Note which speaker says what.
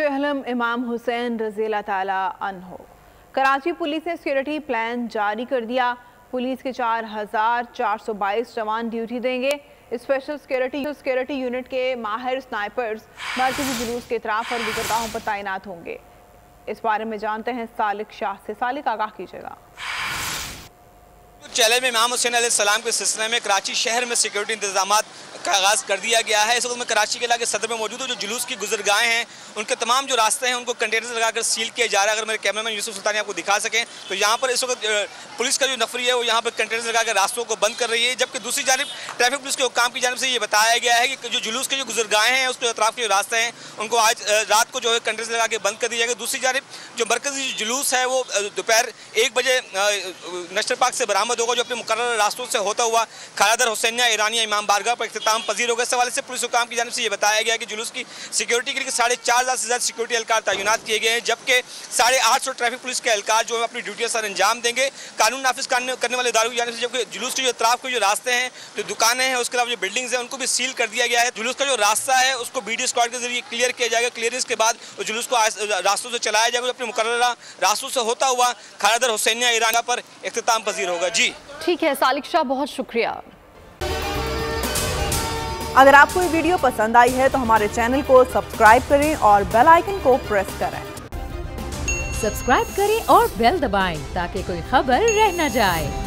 Speaker 1: अहलम इमाम हुसैन रज़ियल्लाहु ताला अन्हो। कराची पुलिस ने सिक्योरिटी प्लान जारी कर दिया। पुलिस के 4422 जवान ड्यूटी देंगे। स्पेशल सिक्योरिटी यूनिट के माहिर स्नाइपर्स मरकजी जुलूस के इतराफ और गुजरगाहों पर तैनात होंगे। इस बारे में जानते हैं सालिक शाह से। सालिक, आगाह कीजिएगा।
Speaker 2: चैलेंज में इमाम हुसैन अलैहिस्सलाम के सिलसिले में कराची शहर में सिक्योरिटी इंतजाम का आगाज़ कर दिया गया है। इस वक्त मैं कराची के इलाके सदर में मौजूद हूँ। जो जुलूस की गुजरगाहें हैं उनके तमाम जो रास्ते हैं उनको कंटेनर्स लगाकर सील किया जा रहा है। अगर मेरे कैमरामैन यूसुफ सुल्तानी आपको दिखा सकें तो यहाँ पर इस वक्त पुलिस का जो नफरी है वो यहाँ पर कंटेनर्स लगाकर रास्तों को बंद कर रही है, जबकि दूसरी जानब ट्रैफिक पुलिस के हुक्काम की जानब से ये बताया गया है कि जो जुलूस के जो गुजरगाहें हैं उसके अतराफ के जो रास्ते हैं उनको आज रात को जो है कंटेनर्स लगा के बंद कर दिया जाएगा। दूसरी जानब जो मरकजी जुलूस है वो दोपहर 1 बजे नेशनल पार्क से बरामद होगा, जो अपने मुकर्रर रास्तों से होता हुआ खालादर हुसैनिया ईरानिया इमाम बारगाह पर इख्तिताम पजीर होगा। इस हवाले से पुलिस हुकाम की जानिब से ये बताया गया कि जुलूस की सिक्योरिटी के लिए 4,500 से ज़्यादा सिक्योरिटी एहलकार तैनात किए गए हैं, जबकि 850 ट्रैफिक पुलिस के एहलकार जो है अपनी ड्यूटी सर अंजाम देंगे। कानून नाफिज करने वाले इदारों की जानिब से जबकि जुलूस के जो अतराफ के जो रास्ते हैं, जो दुकानें हैं, उसके अलावा जो बिल्डिंग्स हैं उनको भी सील कर दिया गया है। जुलूस का जो रास्ता है उसको बीडी स्क्वाड के जरिए क्लियर किया जाएगा। क्लियरेंस के बाद जुलूस को रास्तों से चलाया जाएगा, अपने मुकर्ररा रास्तों से होता हुआ खालादर हुसैनिया ईरानिया पर इख्तिताम पजीर होगा। जी
Speaker 1: ठीक है सालिक शाह, बहुत शुक्रिया। अगर आपको ये वीडियो पसंद आई है तो हमारे चैनल को सब्सक्राइब करें और बेल आइकन को प्रेस करें।
Speaker 3: सब्सक्राइब करें और बेल दबाएं ताकि कोई खबर रह न जाए।